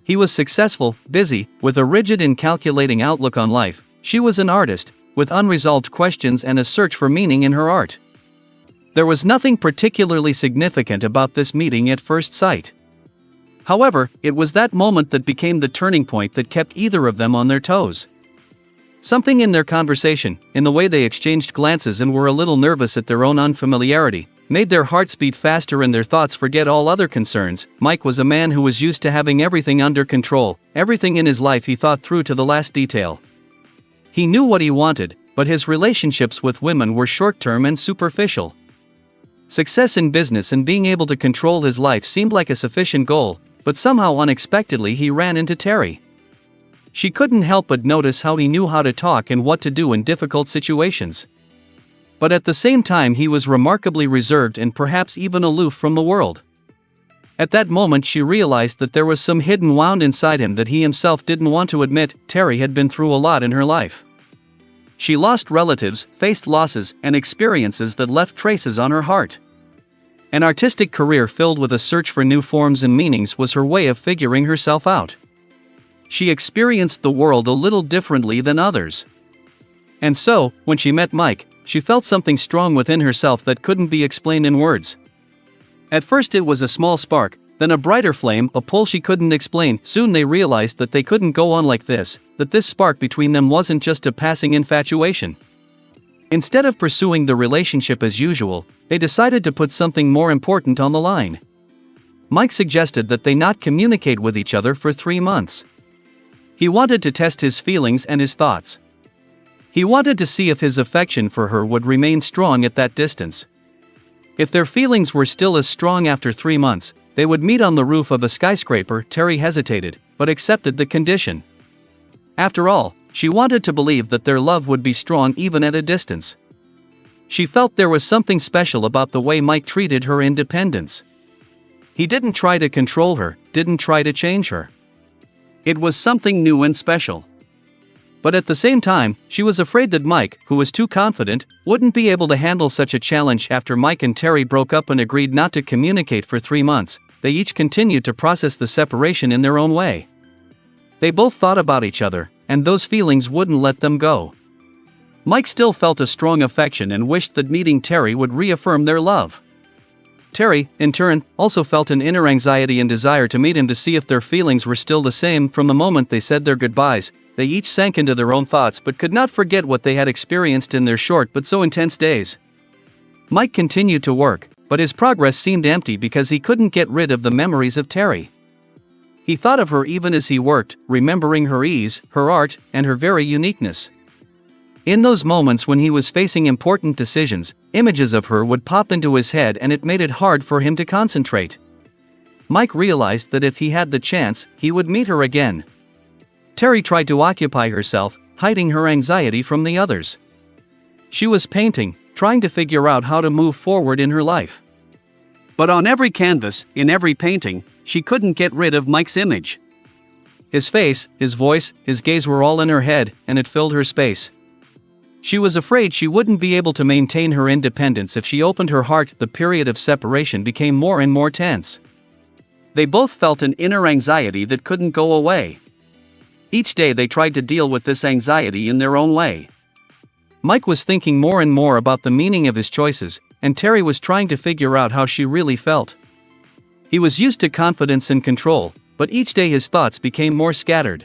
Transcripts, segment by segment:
He was successful, busy, with a rigid and calculating outlook on life. She was an artist, with unresolved questions and a search for meaning in her art. There was nothing particularly significant about this meeting at first sight. However, it was that moment that became the turning point that kept either of them on their toes. Something in their conversation, in the way they exchanged glances and were a little nervous at their own unfamiliarity, made their hearts beat faster and their thoughts forget all other concerns. Mike was a man who was used to having everything under control. Everything in his life he thought through to the last detail. He knew what he wanted, but his relationships with women were short-term and superficial. Success in business and being able to control his life seemed like a sufficient goal, but somehow unexpectedly he ran into Terry. She couldn't help but notice how he knew how to talk and what to do in difficult situations. But at the same time he was remarkably reserved and perhaps even aloof from the world. At that moment she realized that there was some hidden wound inside him that he himself didn't want to admit. Terry had been through a lot in her life. She lost relatives, faced losses, and experiences that left traces on her heart. An artistic career filled with a search for new forms and meanings was her way of figuring herself out. She experienced the world a little differently than others. And so, when she met Mike, she felt something strong within herself that couldn't be explained in words. At first it was a small spark, then a brighter flame, a pull she couldn't explain. Soon they realized that they couldn't go on like this, that this spark between them wasn't just a passing infatuation. Instead of pursuing the relationship as usual, they decided to put something more important on the line. Mike suggested that they not communicate with each other for 3 months. He wanted to test his feelings and his thoughts. He wanted to see if his affection for her would remain strong at that distance. If their feelings were still as strong after 3 months, they would meet on the roof of a skyscraper. Terry hesitated, but accepted the condition. After all, she wanted to believe that their love would be strong even at a distance. She felt there was something special about the way Mike treated her independence. He didn't try to control her, didn't try to change her. It was something new and special. But at the same time, she was afraid that Mike, who was too confident, wouldn't be able to handle such a challenge. After Mike and Terry broke up and agreed not to communicate for 3 months, they each continued to process the separation in their own way. They both thought about each other, and those feelings wouldn't let them go. Mike still felt a strong affection and wished that meeting Terry would reaffirm their love. Terry, in turn, also felt an inner anxiety and desire to meet him to see if their feelings were still the same. From the moment they said their goodbyes, they each sank into their own thoughts but could not forget what they had experienced in their short but so intense days. Mike continued to work, but his progress seemed empty because he couldn't get rid of the memories of Terry. He thought of her even as he worked, remembering her ease, her art, and her very uniqueness. In those moments when he was facing important decisions, images of her would pop into his head and it made it hard for him to concentrate. Mike realized that if he had the chance, he would meet her again. Terry tried to occupy herself, hiding her anxiety from the others. She was painting, trying to figure out how to move forward in her life. But on every canvas, in every painting, she couldn't get rid of Mike's image. His face, his voice, his gaze were all in her head, and it filled her space. She was afraid she wouldn't be able to maintain her independence if she opened her heart. The period of separation became more and more tense. They both felt an inner anxiety that couldn't go away. Each day they tried to deal with this anxiety in their own way. Mike was thinking more and more about the meaning of his choices, and Terry was trying to figure out how she really felt. He was used to confidence and control, but each day his thoughts became more scattered.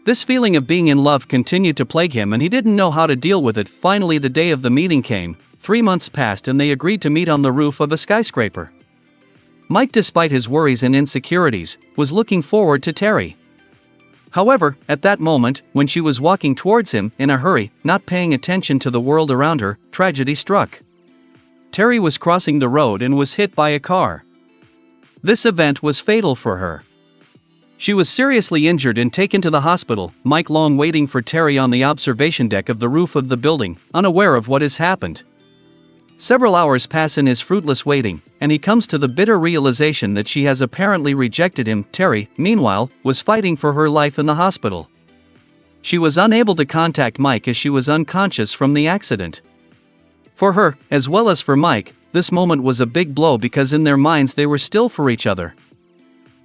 This feeling of being in love continued to plague him and he didn't know how to deal with it. Finally the day of the meeting came. 3 months passed and they agreed to meet on the roof of a skyscraper. Mike, despite his worries and insecurities, was looking forward to Terry. However, at that moment, when she was walking towards him, in a hurry, not paying attention to the world around her, tragedy struck. Terry was crossing the road and was hit by a car. This event was fatal for her. She was seriously injured and taken to the hospital. Mike long waiting for Terry on the observation deck of the roof of the building, unaware of what has happened. Several hours pass in his fruitless waiting, and he comes to the bitter realization that she has apparently rejected him. Terry, meanwhile, was fighting for her life in the hospital. She was unable to contact Mike as she was unconscious from the accident. For her, as well as for Mike, this moment was a big blow because in their minds they were still for each other.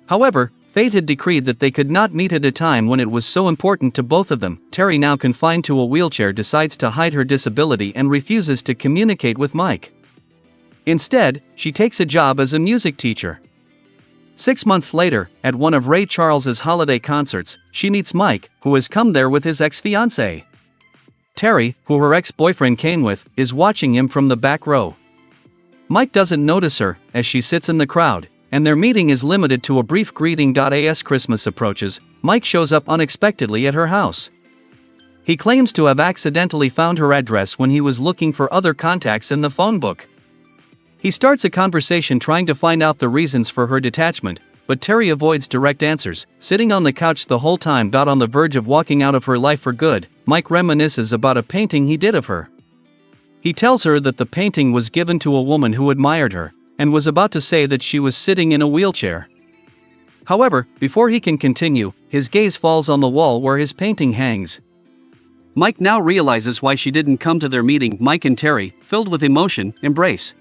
However, Fate had decreed that they could not meet at a time when it was so important to both of them. Terry, now confined to a wheelchair, decides to hide her disability and refuses to communicate with Mike. Instead, she takes a job as a music teacher. 6 months later, at one of Ray Charles's holiday concerts, she meets Mike, who has come there with his ex-fiancée. Terry, who her ex-boyfriend came with, is watching him from the back row. Mike doesn't notice her, as she sits in the crowd, and their meeting is limited to a brief greeting. As Christmas approaches, Mike shows up unexpectedly at her house. He claims to have accidentally found her address when he was looking for other contacts in the phone book. He starts a conversation trying to find out the reasons for her detachment, but Terry avoids direct answers, sitting on the couch the whole time. On the verge of walking out of her life for good, Mike reminisces about a painting he did of her. He tells her that the painting was given to a woman who admired her, and was about to say that she was sitting in a wheelchair. However, before he can continue, his gaze falls on the wall where his painting hangs. Mike now realizes why she didn't come to their meeting. Mike and Terry, filled with emotion, embrace.